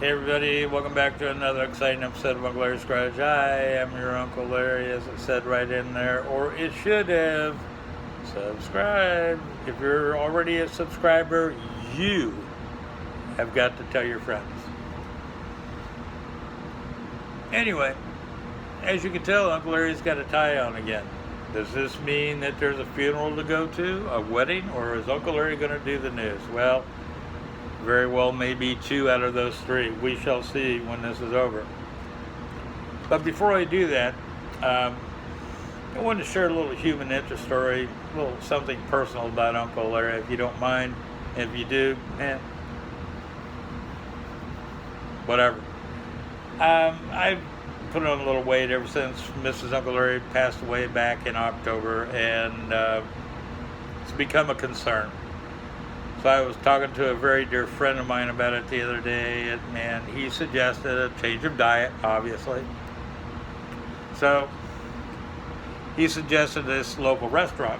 Hey everybody, welcome back to another exciting episode of Uncle Larry's Garage. I am your Uncle Larry, as it said right in there, or it should have. Subscribe. If you're already a subscriber, you have got to tell your friends. Anyway, as you can tell, Uncle Larry's got a tie on again. Does this mean that there's a funeral to go to, a wedding, or is Uncle Larry going to do the news? Well, very well maybe 2 out of those 3. We shall see when this is over. But before I do that, I wanted to share a little human interest story, a little something personal about Uncle Larry, if you don't mind. If you do, man, whatever. I've put on a little weight ever since Mrs. Uncle Larry passed away back in October, and it's become a concern. So I was talking to a very dear friend of mine about it the other day, and he suggested a change of diet, obviously. So he suggested this local restaurant,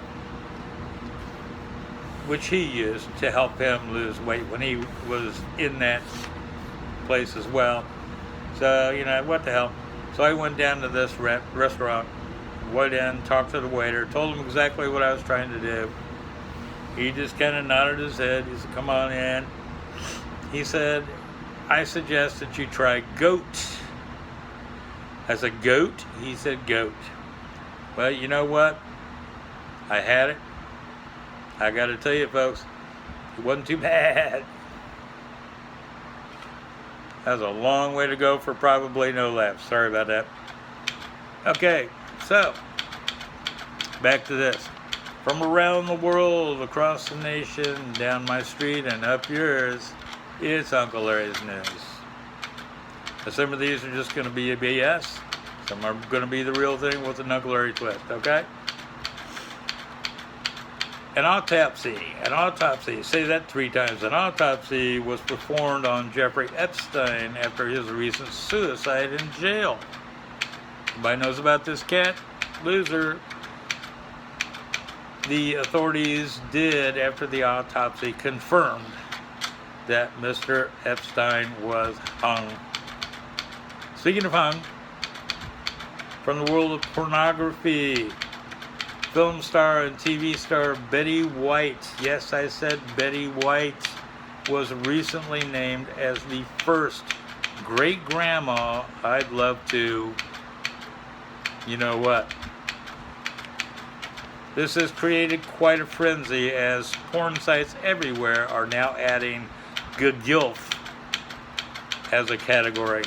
which he used to help him lose weight when he was in that place as well. So, what the hell. So I went down to this restaurant, went in, talked to the waiter, told him exactly what I was trying to do. He just kind of nodded his head. He said, come on in. He said, I suggest that you try goat. I said, goat? He said, goat. Well, you know what? I had it. I got to tell you, folks, it wasn't too bad. That was a long way to go for probably no laughs. Sorry about that. Okay, so back to this. From around the world, across the nation, down my street and up yours, it's Uncle Larry's News. Now, some of these are just going to be a BS. Some are going to be the real thing with an Uncle Larry twist, okay? An autopsy, say that 3 times. An autopsy was performed on Jeffrey Epstein after his recent suicide in jail. Everybody knows about this cat? Loser. The authorities did, after the autopsy, confirmed that Mr. Epstein was hung. Speaking of hung, from the world of pornography, film star and TV star Betty White, yes, I said Betty White, was recently named as the first great-grandma. I'd love to, you know what? This has created quite a frenzy as porn sites everywhere are now adding good gilf as a category.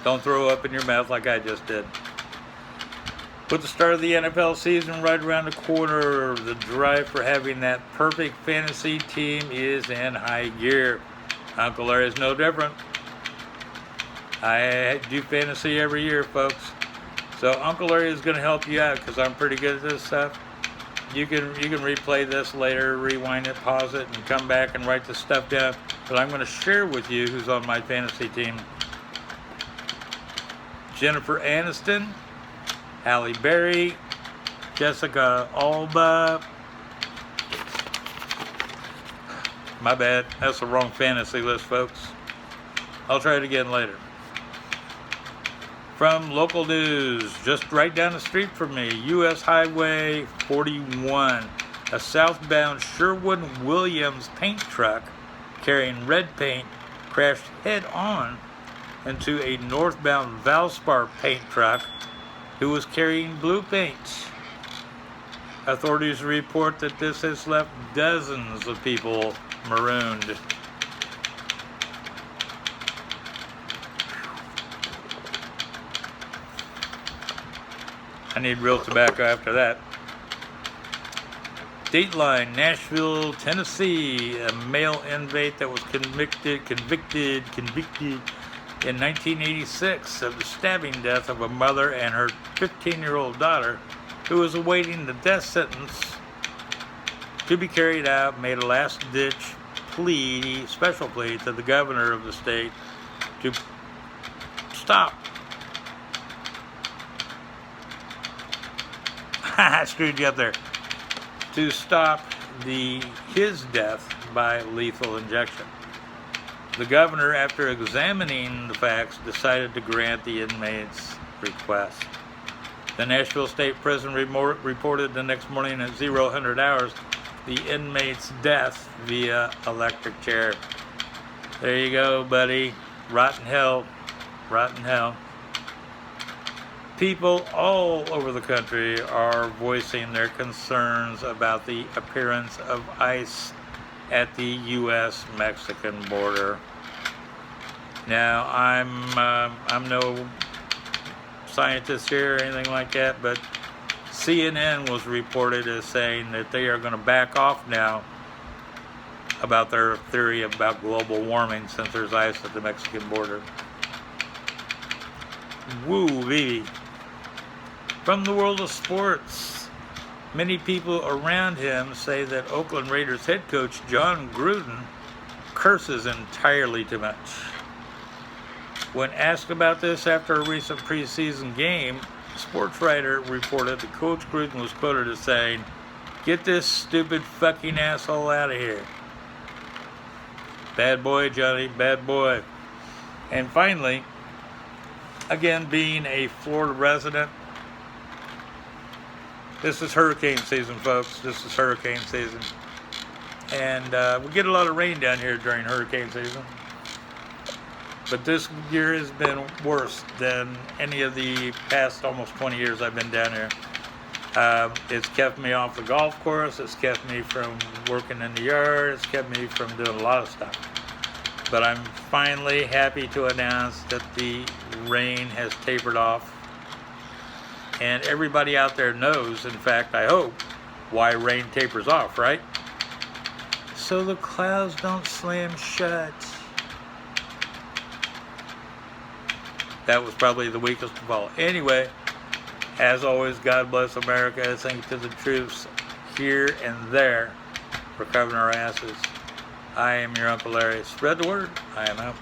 Don't throw up in your mouth like I just did. With the start of the NFL season right around the corner, the drive for having that perfect fantasy team is in high gear. Uncle Larry is no different. I do fantasy every year, folks. So Uncle Larry is going to help you out because I'm pretty good at this stuff. You can replay this later, rewind it, pause it, and come back and write the stuff down. But I'm going to share with you who's on my fantasy team. Jennifer Aniston, Halle Berry, Jessica Alba. My bad, that's the wrong fantasy list, folks. I'll try it again later. From local news, just right down the street from me, U.S. Highway 41, a southbound Sherwin-Williams paint truck carrying red paint crashed head-on into a northbound Valspar paint truck who was carrying blue paint. Authorities report that this has left dozens of people marooned. I need real tobacco after that. Dateline, Nashville, Tennessee. A male inmate that was convicted in 1986 of the stabbing death of a mother and her 15-year-old daughter who was awaiting the death sentence to be carried out, made a last-ditch special plea to the governor of the state to stop. I screwed you up there. To stop his death by lethal injection. The governor, after examining the facts, decided to grant the inmate's request. The Nashville State Prison reported the next morning at 0000 hours the inmate's death via electric chair. There you go, buddy. Rotten hell. Rotten hell. People all over the country are voicing their concerns about the appearance of ICE at the U.S.-Mexican border. Now, I'm no scientist here or anything like that, but CNN was reported as saying that they are going to back off now about their theory about global warming since there's ice at the Mexican border. Woo, baby. From the world of sports, many people around him say that Oakland Raiders head coach John Gruden curses entirely too much. When asked about this after a recent preseason game, a sports writer reported that Coach Gruden was quoted as saying, "Get this stupid fucking asshole out of here." Bad boy, Johnny, bad boy. And finally, again, being a Florida resident, this is hurricane season, folks. This is hurricane season. And we get a lot of rain down here during hurricane season. But this year has been worse than any of the past almost 20 years I've been down here. It's kept me off the golf course. It's kept me from working in the yard. It's kept me from doing a lot of stuff. But I'm finally happy to announce that the rain has tapered off. And everybody out there knows, in fact, I hope, why rain tapers off, right? So the clouds don't slam shut. That was probably the weakest of all. Anyway, as always, God bless America. Thank you to the troops here and there for covering our asses. I am your Uncle Larry. Spread the word. I am out.